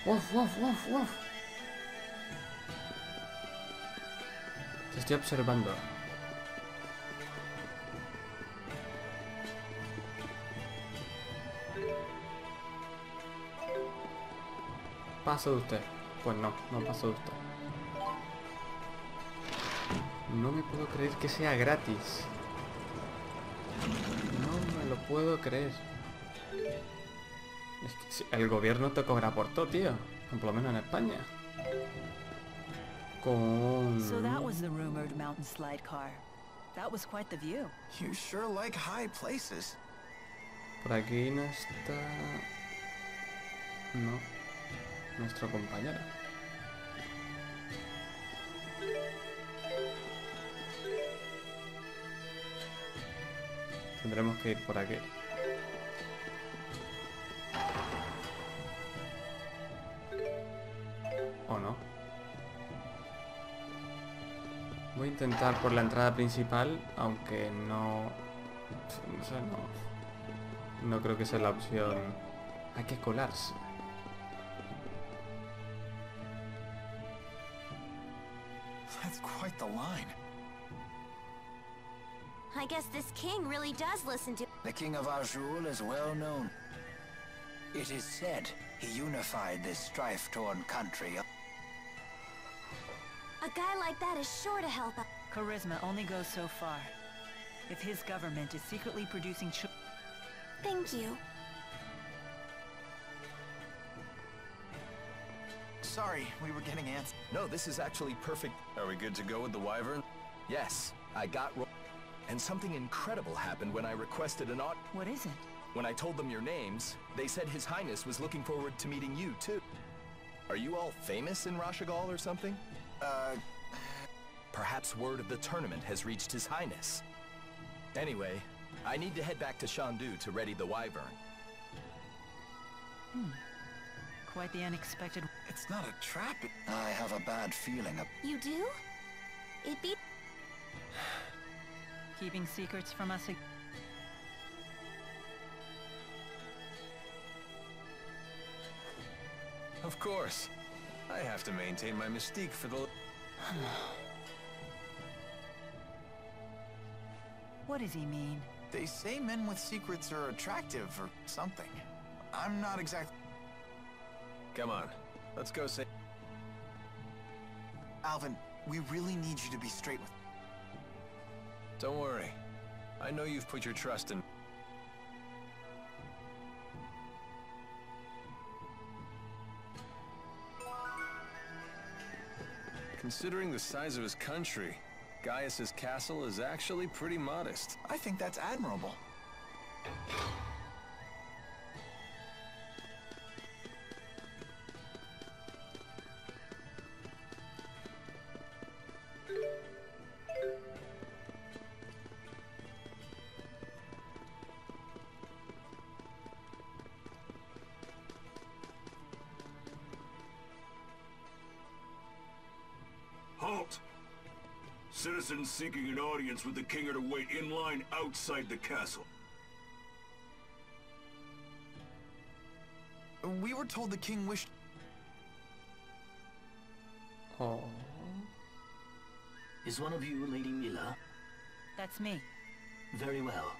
Uf, uf, uf, uf. Te estoy observando. Paso de usted. Pues no, no paso de usted. No me puedo creer que sea gratis. No me lo puedo creer. Es que si el gobierno te cobra por todo, tío. Por lo menos en España. So that was the rumored mountain slide car. That was quite the view. You sure like high places. Por aquí no está... No. Nuestro compañero. Tendremos que ir por aquí. ¿O no? Voy a intentar por la entrada principal, aunque no... No sé, no creo que sea la opción. Hay que colarse. That's quite the line. I guess this king really does listen to... The king of Azul is well known. It is said he unified this strife-torn country. A guy like that is sure to help us. Charisma only goes so far. If his government is secretly producing Thank you. Sorry, we were getting ants. No, this is actually perfect. Are we good to go with the wyvern? Yes, I got and something incredible happened when I requested an What is it? When I told them your names, they said His Highness was looking forward to meeting you, too. Are you all famous in Rashagal or something? Perhaps word of the tournament has reached His Highness. Anyway, I need to head back to Shandu to ready the wyvern. Quite the unexpected... It's not a trap. I have a bad feeling. You do? It be... Keeping secrets from us... Of course. I have to maintain my mystique for the... What does he mean? They say men with secrets are attractive or something. I'm not exactly... Come on, let's go say... Alvin, we really need you to be straight with... Don't worry. I know you've put your trust in... Considering the size of his country, Gaius's castle is actually pretty modest. I think that's admirable. Halt! Citizens seeking an audience with the king are to wait in line outside the castle. We were told the king wished... Oh. Is one of you Lady Mila? That's me. Very well.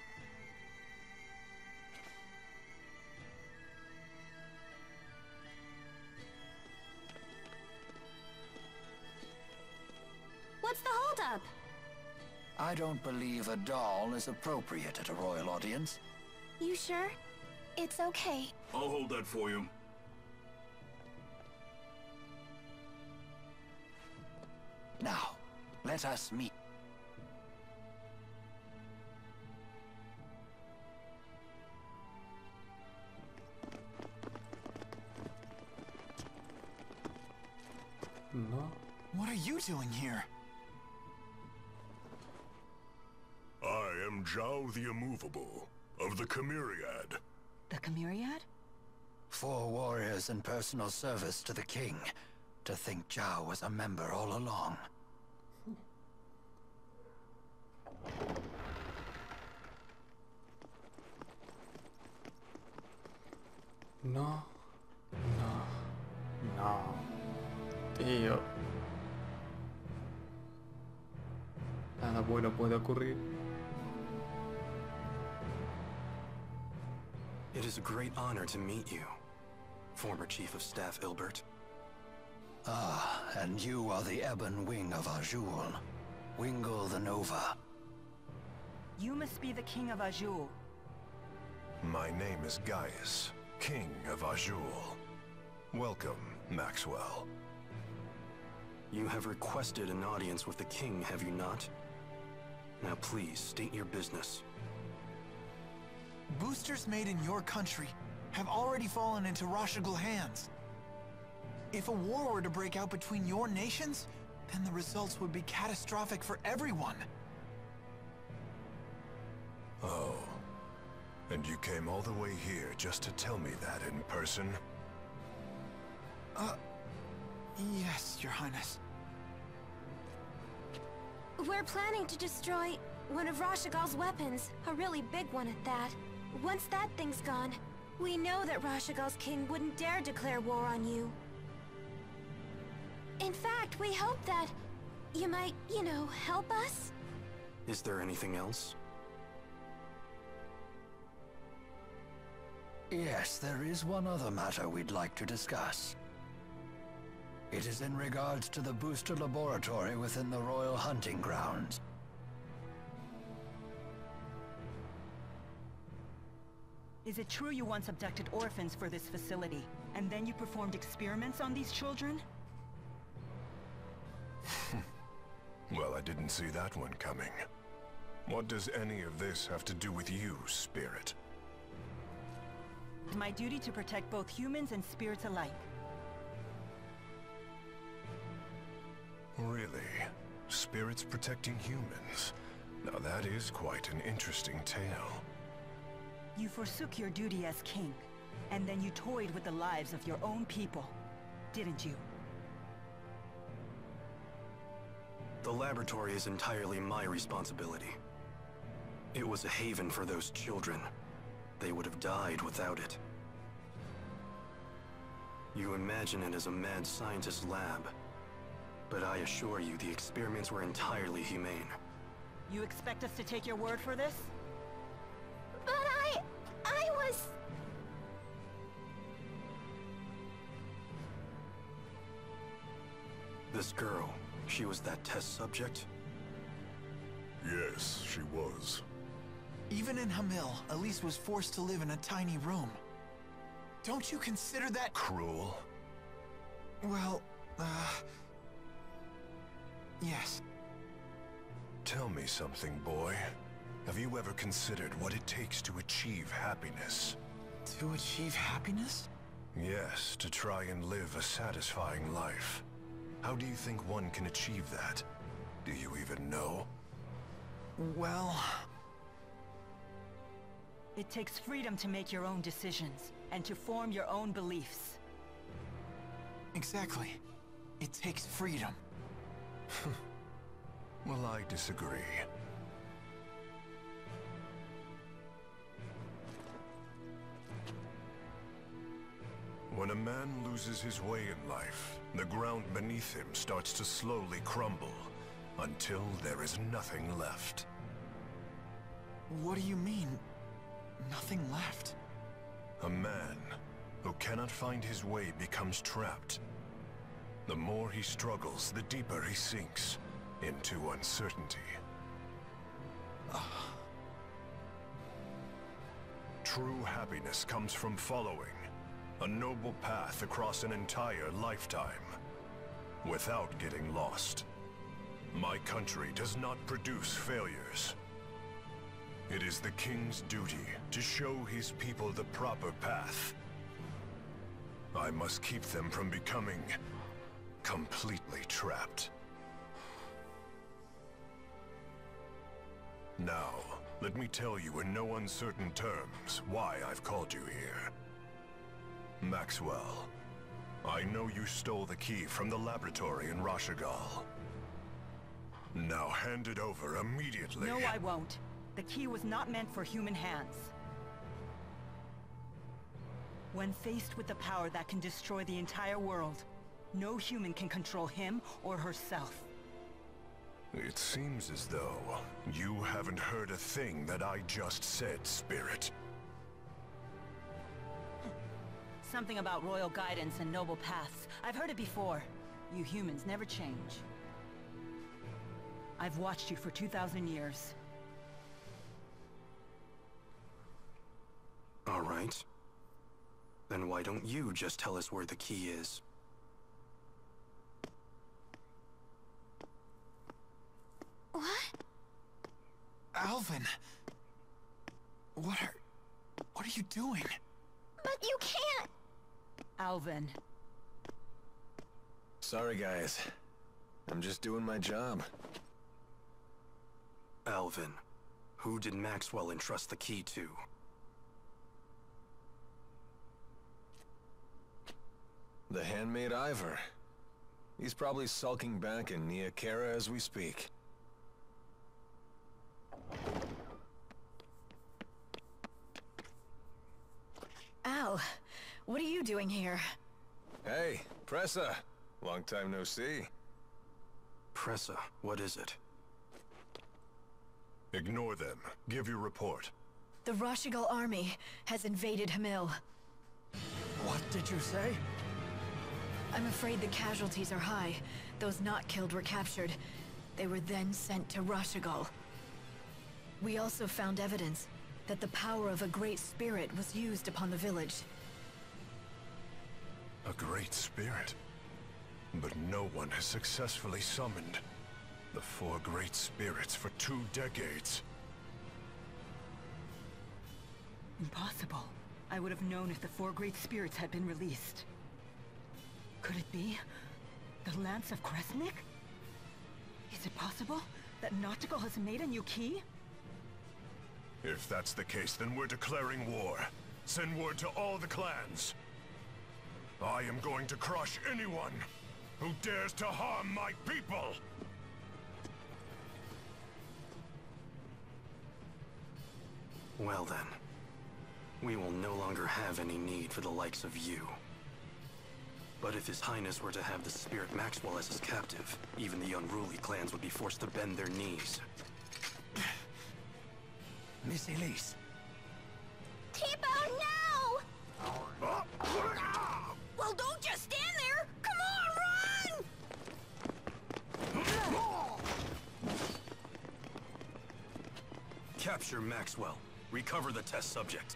What's the holdup? I don't believe a doll is appropriate at a royal audience. You sure? It's okay. I'll hold that for you. Now, let us meet. No. What are you doing here? I am Zhao the Immovable, of the Chimeriad. The Chimeriad? 4 warriors in personal service to the king. To think Zhao was a member all along. No. No. No. Tío. Nada bueno puede ocurrir. It is a great honor to meet you, former Chief of Staff Ilbert. Ah, and you are the ebon wing of Azul, Wingle the Nova. You must be the King of Azul. My name is Gaius, King of Azul. Welcome, Maxwell. You have requested an audience with the king, have you not? Now please, state your business. Boosters made in your country have already fallen into Rashagal hands. If a war were to break out between your nations, then the results would be catastrophic for everyone. Oh. And you came all the way here just to tell me that in person? Yes, Your Highness. We're planning to destroy one of Rashagal's weapons, a really big one at that. Once that thing's gone, we know that Rashagal's king wouldn't dare declare war on you. In fact, we hope that you might, you know, help us? Is there anything else? Yes, there is one other matter we'd like to discuss. It is in regards to the booster laboratory within the Royal Hunting Grounds. Is it true you once abducted orphans for this facility, and then you performed experiments on these children? Well, I didn't see that one coming. What does any of this have to do with you, Spirit? It's my duty to protect both humans and spirits alike. Really? Spirits protecting humans? Now that is quite an interesting tale. You forsook your duty as king, and then you toyed with the lives of your own people, didn't you? The laboratory is entirely my responsibility. It was a haven for those children. They would have died without it. You imagine it as a mad scientist's lab, but I assure you the experiments were entirely humane. You expect us to take your word for this? But I was... This girl, she was that test subject? Yes, she was. Even in Hamil, Elise was forced to live in a tiny room. Don't you consider that Cruel? well, yes. Tell me something, boy. Have you ever considered what it takes to achieve happiness? To achieve happiness? Yes, to try and live a satisfying life. How do you think one can achieve that? Do you even know? Well... It takes freedom to make your own decisions, and to form your own beliefs. Exactly. It takes freedom. Well, I disagree. When a man loses his way in life, the ground beneath him starts to slowly crumble, until there is nothing left. What do you mean, nothing left? A man who cannot find his way becomes trapped. The more he struggles, the deeper he sinks into uncertainty. True happiness comes from following a noble path across an entire lifetime, without getting lost. My country does not produce failures. It is the king's duty to show his people the proper path. I must keep them from becoming completely trapped. Now, let me tell you in no uncertain terms why I've called you here. Maxwell, I know you stole the key from the laboratory in Rashagal. Now hand it over immediately. No, I won't. The key was not meant for human hands. When faced with the power that can destroy the entire world, No human can control him or herself. It seems as though you haven't heard a thing that I just said, Spirit. Something about royal guidance and noble paths. I've heard it before. You humans never change. I've watched you for 2,000 years. All right. Then why don't you just tell us where the key is? What? Alvin! What are you doing? But you can't! Alvin. Sorry, guys. I'm just doing my job. Alvin, who did Maxwell entrust the key to? The handmaid Ivor. He's probably sulking back in Nia Kara as we speak. Al, what are you doing here? Hey, Pressa. Long time no see. Pressa, what is it? Ignore them. Give your report. The Rashigal army has invaded Hamil. What did you say? I'm afraid the casualties are high. Those not killed were captured. They were then sent to Rashigal. We also found evidence that the power of a great spirit was used upon the village. A great spirit. But no one has successfully summoned the 4 great spirits for 2 decades. Impossible. I would have known if the 4 great spirits had been released. Could it be the Lance of Kresnik? Is it possible that Nautical has made a new key? If that's the case, then we're declaring war. Send word to all the clans. I am going to crush anyone who dares to harm my people! Well then, we will no longer have any need for the likes of you. But if His Highness were to have the Spirit Maxwell as his captive, even the unruly clans would be forced to bend their knees. Miss Elise. Tipo, no! Well, don't just stand there! Come on, run! Capture Maxwell. Recover the test subject.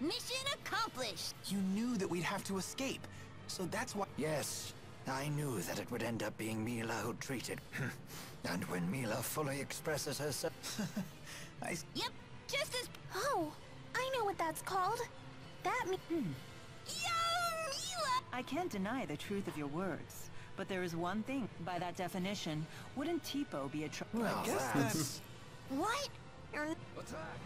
Mission accomplished! You knew that we'd have to escape, so that's why— Yes, I knew that it would end up being Mila who treated. And when Mila fully expresses herself... Yep, just as— Oh, I know what that's called. That Mila! I can't deny the truth of your words, but there is one thing. By that definition, wouldn't Tipo be a Well, I guess that's— What? What's that?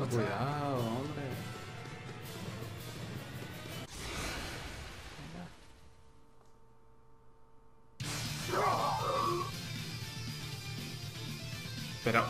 Cuidado, hombre. Pero...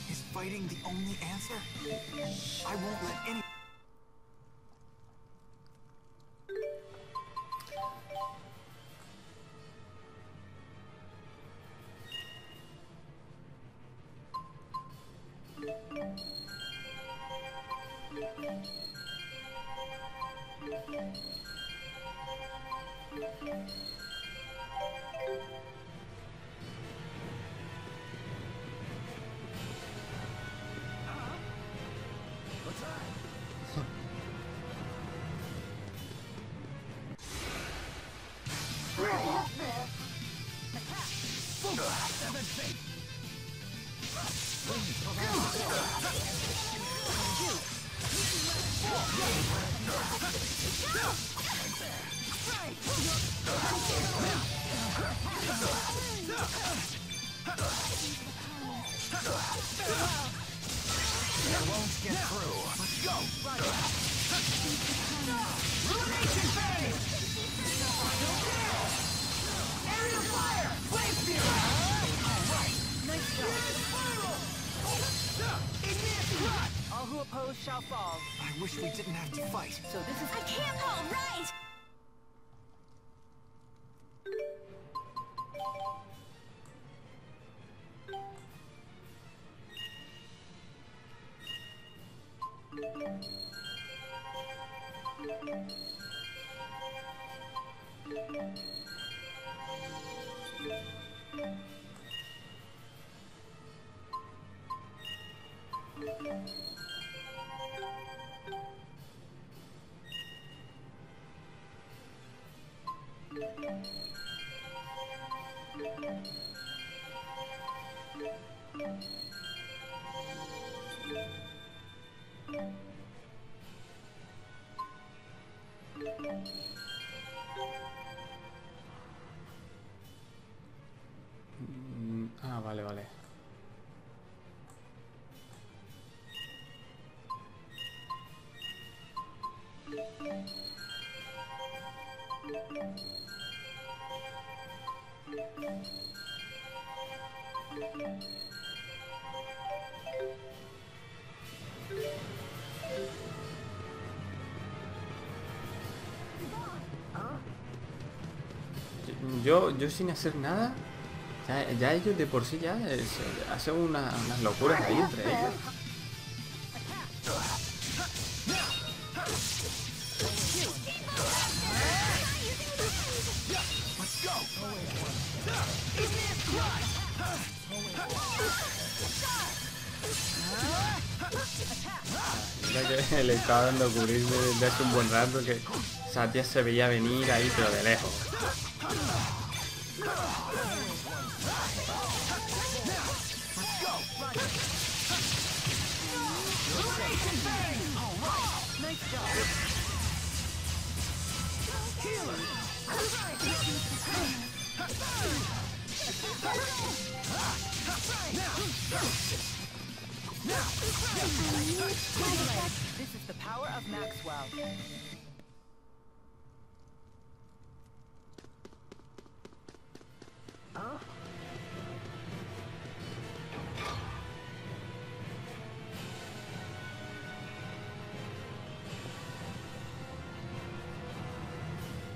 His fighting the only answer? I won't let any... All who oppose shall fall. I wish we didn't have to fight. So this is... I can't hold right! Ah, vale, vale. Yo sin hacer nada, ya ellos de por sí ya hacen unas locuras ahí entre ellos. Mira que le estaba dando a cubrirme desde hace un buen rato, que Satya se veía venir ahí pero de lejos. This is the power of Maxwell. Huh?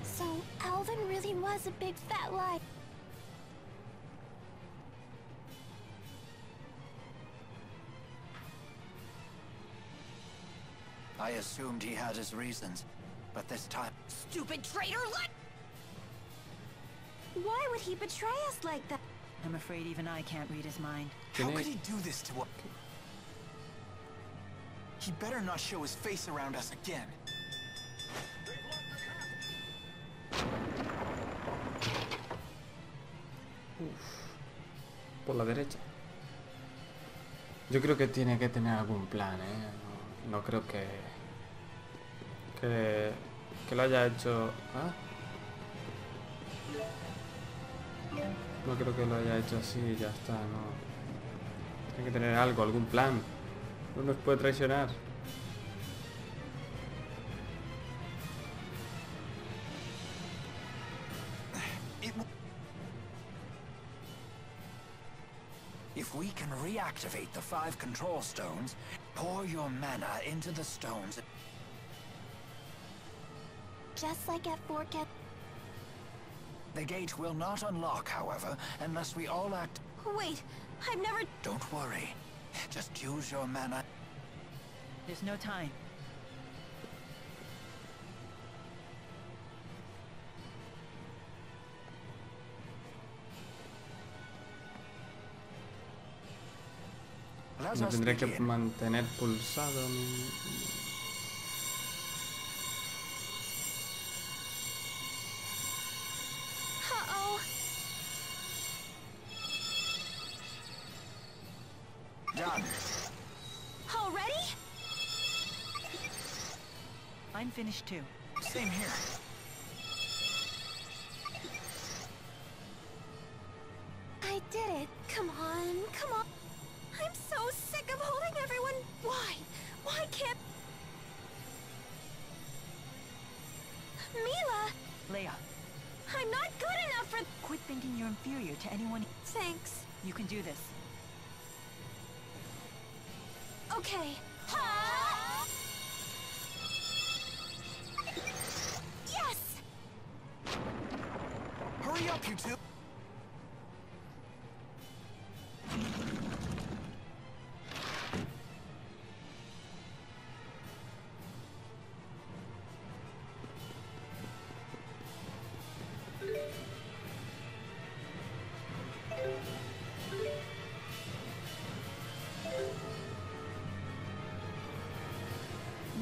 So, Alvin really was a big fat lie. I assumed he had his reasons, but this time... Stupid traitor! Why would he betray us like that? I'm afraid even I can't read his mind. How could he do this to us? He better not show his face around us again. Por la derecha. Yo creo que tiene que tener algún plan, ¿eh? No creo que lo haya hecho... ¿Ah? No creo que lo haya hecho así y ya está, no. Tiene que tener algo, algún plan. No nos puede traicionar. If If we can reactivate the 5 control stones, pour your mana into the stones. Just like at Fort Cap. The gate will not unlock, however, unless we all act... Wait, I've never... Don't worry. Just use your mana. There's no time. Let Me us tendré que begin. mantener pulsado mi... Uh-oh. Done. Already? I'm finished too. Same here. I did it. Come on, come on. I'm so sick of holding everyone. Why? Why can't... Mila! Leia, I'm not good enough for... quit thinking you're inferior to anyone. Thanks. You can do this. Okay. Ha! Yes! Hurry up, you two!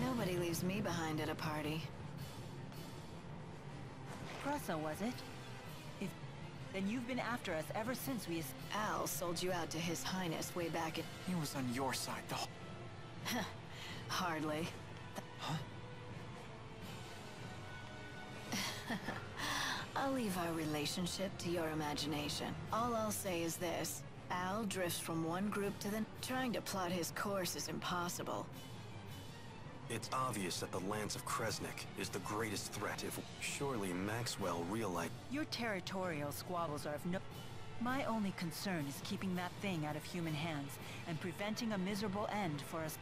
Nobody leaves me behind at a party. Pressa, was it? If... then you've been after us ever since we... Al sold you out to His Highness way back in... He was on your side the whole... Hardly. Huh? I'll leave our relationship to your imagination. All I'll say is this. Al drifts from one group to the... Trying to plot his course is impossible. It's obvious that the Lance of Kresnik is the greatest threat if... Surely Maxwell realized... Your territorial squabbles are of no... My only concern is keeping that thing out of human hands and preventing a miserable end for us.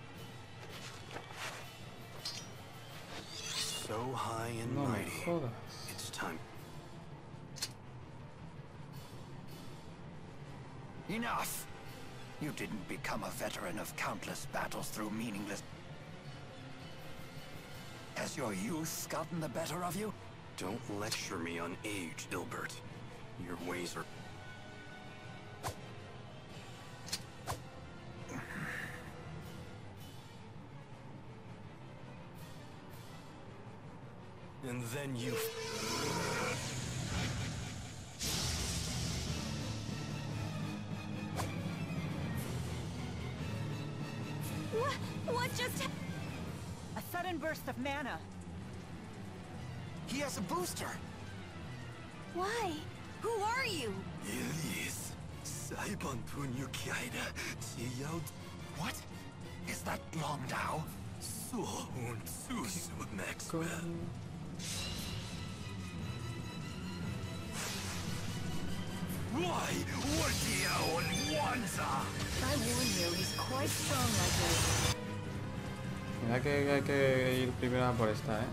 So high and No me mighty. jodas. It's time. Enough! You didn't become a veteran of countless battles through meaningless... Has your youth gotten the better of you? Don't lecture me on age, Ilbert. Your ways are... And then you... What just... A sudden burst of mana. He has a booster! Why? Who are you? Elise, Saibon Punyu Kiaida, Chiyaut, What? Is that Longdao? Suhun Susu Maxwell. Why would you Wanza? I warn you, he's quite strong like this. Mira que hay que ir primero a por esta, ¿eh?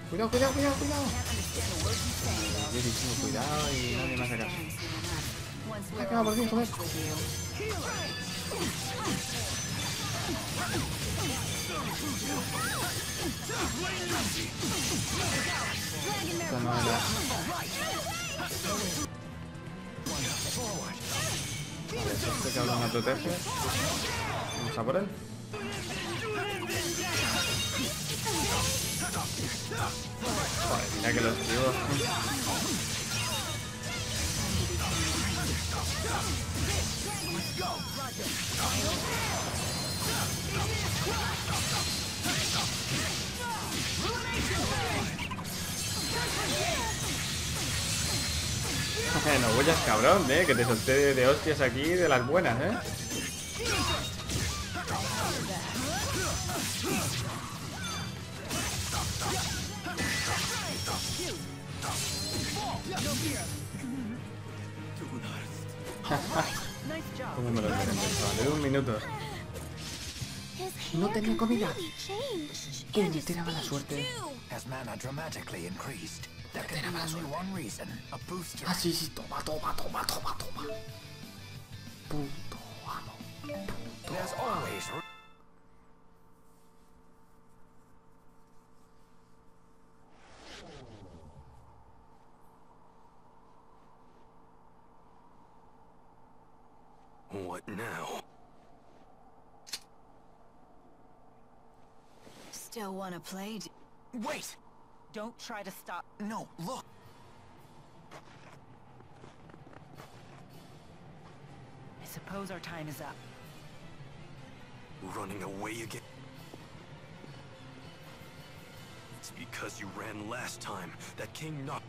Cuidado, cuidado, cuidado, cuidado. Muchísimo cuidado y nadie me hace caso. Acaba por fin, joder. Esto no era... Vale, este cabrón me protege. Vamos a por él. Joder, mira que lo esquivo. No huyas, cabrón, que te solté de hostias aquí de las buenas, ¿Cómo me lo merezco, chaval? Un minuto. No tenía comida. Me tiraba la suerte. Ah, sí, sí, toma. Puto amo. Puto amo. What now? Still wanna play? Wait! Don't try to stop. No, look! I suppose our time is up. Running away again? It's because you ran last time that King knocked...